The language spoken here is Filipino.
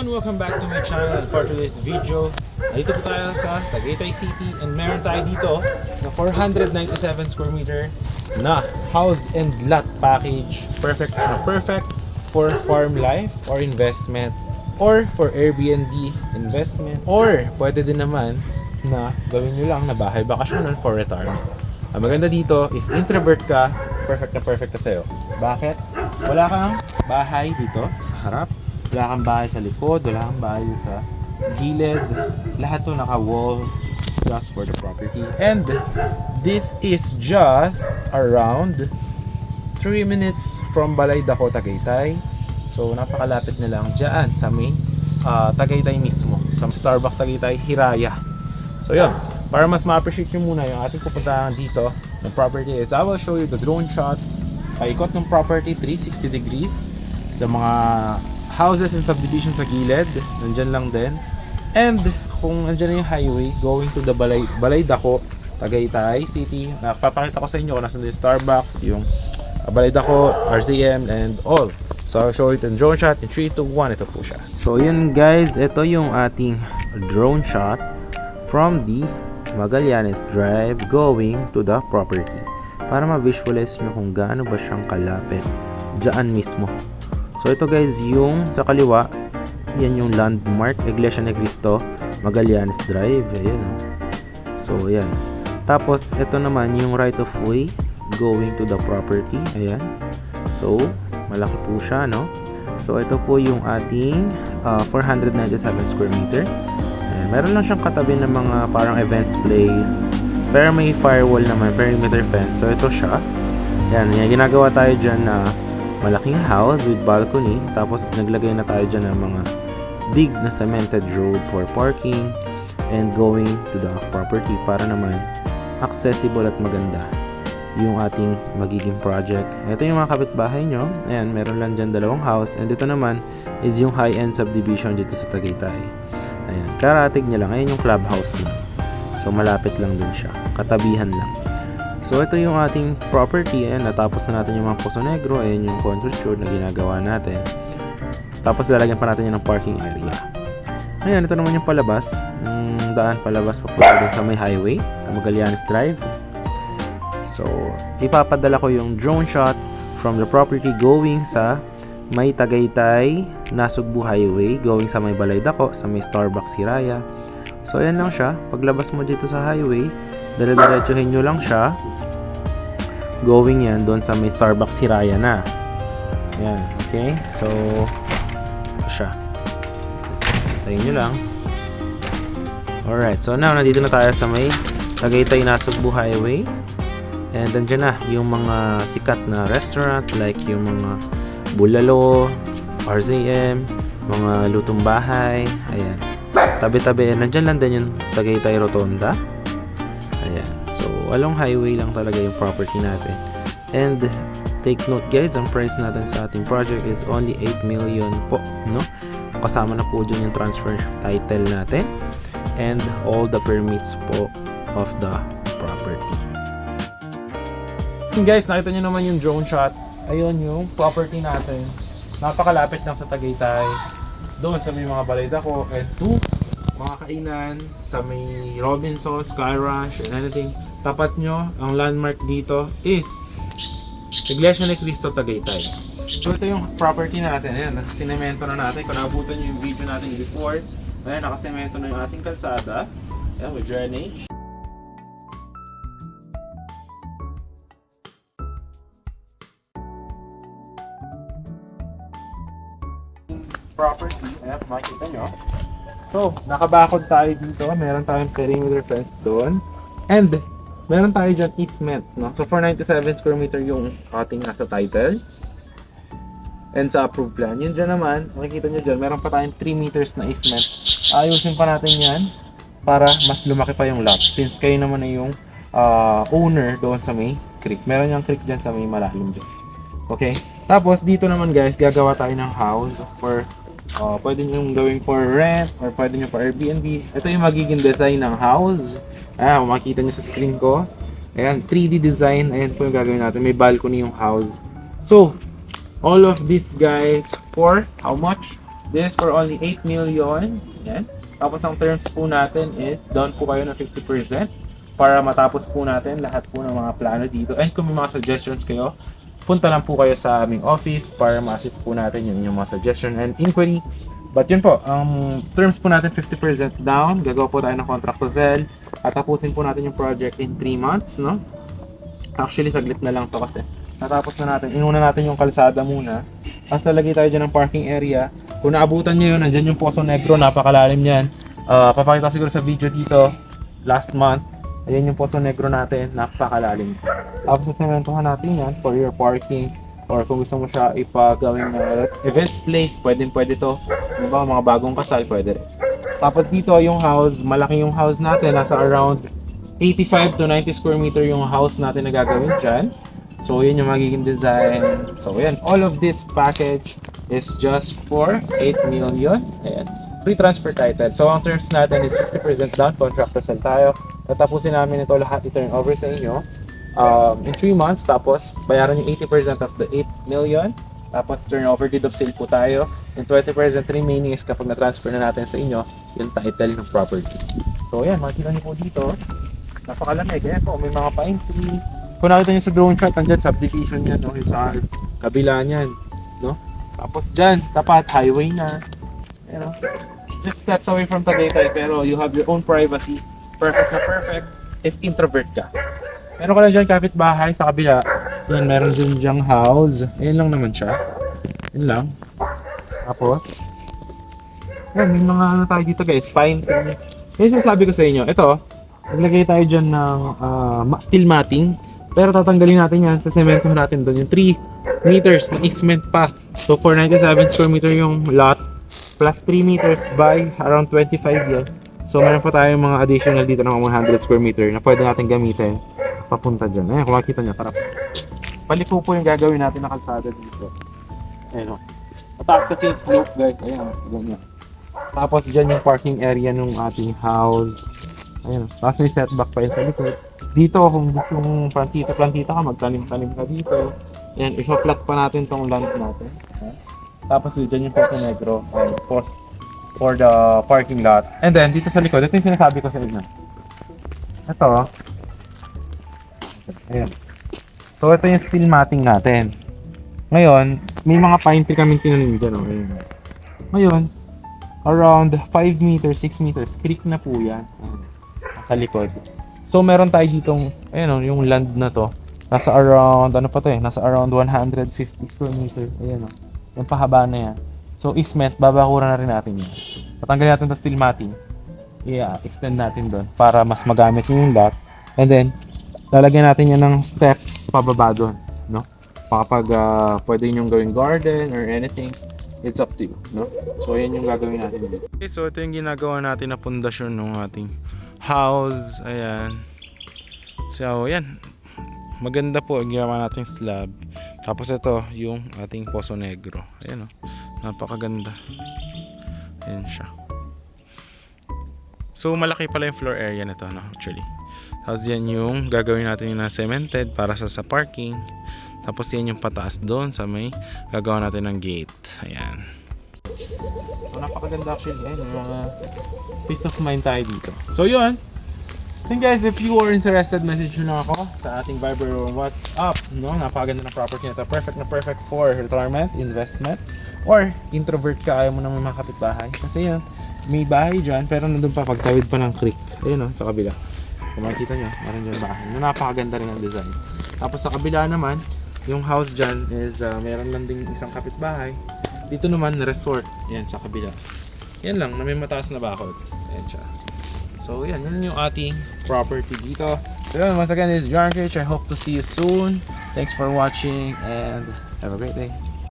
everyone! Welcome back to my channel, and for today's video, dito po tayo sa Tagaytay City and meron tayo dito na 497 square meter na house and lot package. Perfect na perfect for farm life or investment or for Airbnb investment or pwede din naman na gawin nyo lang na bahay bakasyonan for retirement. Ang maganda dito, if introvert ka, perfect na sa'yo. Bakit? Wala kang bahay dito sa harap, wala kang bahay sa likod, wala kang bahay sa gilid. Lahat to naka-walls just for the property. And this is just around 3 minutes from Balay Daco, Tagaytay. So napakalapit na lang dyan sa may Tagaytay mismo, sa Starbucks Tagaytay, Hiraya. So yun, para mas ma-appreciate nyo muna yung ating pupuntahan dito ng property is I will show you the drone shot. Paikot ng property 360 degrees. The mga houses and subdivisions sa gilid, nandyan lang din. And kung nandyan na yung highway going to the Balay Daco, Tagaytay City, napapakita ko sa inyo kung nasan yung Starbucks, yung Balay Daco, RZM, and all. So I'll show it in drone shot in 3, 2, 1. Ito po siya. So yun guys, ito yung ating drone shot from the Magallanes Drive going to the property para ma-visualize nyo kung gaano ba siyang kalapit dyan mismo. So ito guys, yung sa kaliwa, yan yung landmark, Iglesia ni Cristo, Magallanes Drive. Ayan. So ayan. Tapos ito naman yung right of way going to the property. Ayan. So malaki po siya, no? So ito po yung ating 497 square meter. Ayan. Meron lang siyang katabi ng mga parang events place, pero may firewall naman, perimeter fence. So ito siya. Ayan, ginagawa tayo dyan na malaking house with balcony. Tapos naglagay na tayo dyan ng mga big na cemented road for parking and going to the property para naman accessible at maganda yung ating magiging project. Ito yung mga kapitbahay nyo. Ayan, meron lang dyan dalawang house. And dito naman is yung high-end subdivision dito sa Tagaytay. Ayan, karatig nyo lang. Ayan yung clubhouse nyo. So malapit lang din siya. Katabihan lang. So ito yung ating property. Ayan, natapos na natin yung mga Poso Negro. Ayan yung concrete road na ginagawa natin. Tapos lalagyan pa natin yung parking area. Ayan, ito naman yung palabas. Yung daan palabas papunta dun sa may highway, sa Magallanes Drive. So ipapadala ko yung drone shot from the property going sa may Tagaytay, Nasugbu Highway, going sa may Balay Daco, sa may Starbucks Hiraya. So ayan lang siya. Paglabas mo dito sa highway, dire-diretsuhin nyo lang siya. Going yan doon sa may Starbucks Hiraya na. Ayan, okay? So ito siya. Tayin nyo lang. Alright, so now nandito na tayo sa may Tagaytay, Nasugbu Highway. And andyan na yung mga sikat na restaurant like yung mga Bulalo, RZM, mga lutong bahay. Ayan. Tabi-tabi, nandyan lang din yung Tagaytay Rotonda. Ayan. So, along highway lang talaga yung property natin. And, take note guys, ang price natin sa ating project is only 8 million po, no? Kasama na po dyan yung transfer title natin and all the permits po of the property. Guys, nakita nyo naman yung drone shot. Ayun yung property natin. Napakalapit lang sa Tagaytay. Doon sa may mga Balay Daco and to mga kainan sa may Robinson, Sky Ranch and anything. Tapat nyo, ang landmark dito is Iglesia ni Cristo, Tagaytay. So ito yung property natin. Ayan, nakasemento na natin. Kung naabutan nyo yung video natin before, ayan, nakasemento na yung ating kalsada. Ayan, with drainage. Property, ayan, makikita nyo. So, nakabakod tayo dito. Meron tayong perimeter fence doon. And, meron tayo dyan easement, no? So, 497 square meter yung ating nasa title. And sa approved plan. Yun dyan naman, makikita nyo dyan, meron pa tayong 3 meters na easement. Ayusin pa natin yan para mas lumaki pa yung lot. Since kayo naman na yung owner doon sa may creek. Meron yung creek dyan sa may malalim dyan. Okay? Tapos, dito naman guys, gagawa tayo ng house for pwede nyo gawin for rent or pwede nyo for Airbnb. Ito yung magiging design ng house. Ayan, makikita nyo sa screen ko. Ayan, 3D design. Ayan po yung gagawin natin. May balcony yung house. So, all of this guys for how much? This for only 8 million. Yan. Tapos ang terms po natin is down po kayo ng 50% para matapos po natin lahat po ng mga plano dito. And kung may mga suggestions kayo, punta lang po kayo sa aming office para ma-assist po natin yung inyong mga suggestion and inquiry. But yun po, terms po natin 50% down. Gagawa po tayo ng contract to sell. At tapusin po natin yung project in 3 months, no? Actually, saglit na lang to kasi natapos na natin. Inuna natin yung kalsada muna. Tapos talagay tayo dyan ng parking area. Kung naabutan nyo yun, nandyan yung Poso Negro, napakalalim yan. Papakita siguro sa video dito, last month. Ayan yung Poso Negro natin, napakalalim. Tapos sasementohan natin yan for your parking. Or kung gusto mo siya ipagawing events place, pwede to. Diba, mga bagong kasal, pwede rin. Tapos dito yung house, malaki yung house natin, nasa around 85 to 90 square meter yung house natin na gagawin dyan. So yun yung magiging design. So yan, all of this package is just for 8 million. Ayan. Free transfer title. So ang terms natin is 50% down, contract to sell tayo. Tatapusin namin ito lahat i-turn over sa inyo in 3 months. Tapos bayaran yung 80% of the 8 million. Tapos turnover deed of sale po tayo. Yung 20% remaining is kapag na-transfer na natin sa inyo yung title ng property. So yan, makikita niyo po dito. Napakalamig. Ayan po, may mga pine tree. Kung nakita niyo sa drone shot, andyan subdivision yan, no? Yung sa kabila niyan, no? Tapos dyan, tapat, highway na. You know, just steps away from Tagaytay, pero you have your own privacy. Perfect na perfect if introvert ka. Meron ka lang dyan kapitbahay sa kabila. Yan, meron dyan dyang house. Ayan lang naman siya. Yan lang. Tapos, yan, may mga ano tayo dito guys, pine tree. Yan sinasabi ko sa inyo. Ito, naglagay tayo dyan ng steel matting. Pero tatanggalin natin yan, sa sementohan natin doon yung 3 meters na cement pa. So 497 square meter yung lot plus 3 meters by around 25 yan. So meron pa tayong mga additional dito ng 100 square meter na pwede natin gamitin papunta dyan. Ayan, kung makikita nyo, para paliko po yung gagawin natin na kalsada dito. Ayan o. Mataas kasi yung slope guys. Ayan o, ganyan. Tapos dyan yung parking area ng ating house. Ayan o. Tapos may setback pa yun sa likod. Dito kung gusto mong plantita ka, magtanim-tanim ka dito. Ayan, ipa-flat pa natin tong land natin. Ayan. Tapos dyan yung Poso Negro for the parking lot. And then dito sa likod, ito yung sinasabi ko sa inyo. Ito. Ayan. So ito yung steel matting natin. Ngayon, may mga pine tree kaming tinanim dyan. Ayan. Ngayon, around 5 meters, 6 meters, creek na po yan. Ayan. Sa likod. So meron tayo ditong, ayan o, yung land na to. Nasa around, ano pa to eh, nasa around 150 square meter. Ayan o, yung pahaba na yan. So easement, babakuran na rin natin yan. Patanggalin natin to steel matting. Yeah, extend natin doon para mas magamit yung lot. And then, lalagyan natin yan ng steps pababa doon, no? Kapag pwede yung gawing garden or anything, it's up to you, no? So yan yung gagawin natin dito. Okay, so ito yung ginagawa natin na pundasyon ng ating house. Ayan. So yan, maganda po ang ginawa nating slab. Tapos ito yung ating Poso Negro. Ayan o, napakaganda. Ayan siya. So malaki pala yung floor area nito, no, actually. Tapos yan yung gagawin natin yung na-cemented para sa parking. Tapos yan yung pataas doon sa may gagawa natin ng gate. Ayan. So napakaganda actually. Ayan yung mga peace of mind tayo dito. So yun. I think guys, if you are interested, message nyo lang ako sa ating Viber or WhatsApp. No? Napakaganda ng property na ito. Perfect na perfect for retirement, investment, or introvert ka, ayaw mo na may mga kapitbahay. Kasi yun, may bahay dyan, pero nandun pa, pagtawid pa ng creek. Ayun o, sa kabila. Kung makikita nyo, meron dyan bahay. Napakaganda rin ang design. Tapos sa kabila naman, yung house dyan is meron lang ding isang kapitbahay. Dito naman, resort. Yan, sa kabila. Yan lang, na may mataas na bakod. Ayan siya. So yan, yun yung ating property dito. So yun, once again, this is John Cage. I hope to see you soon. Thanks for watching and have a great day.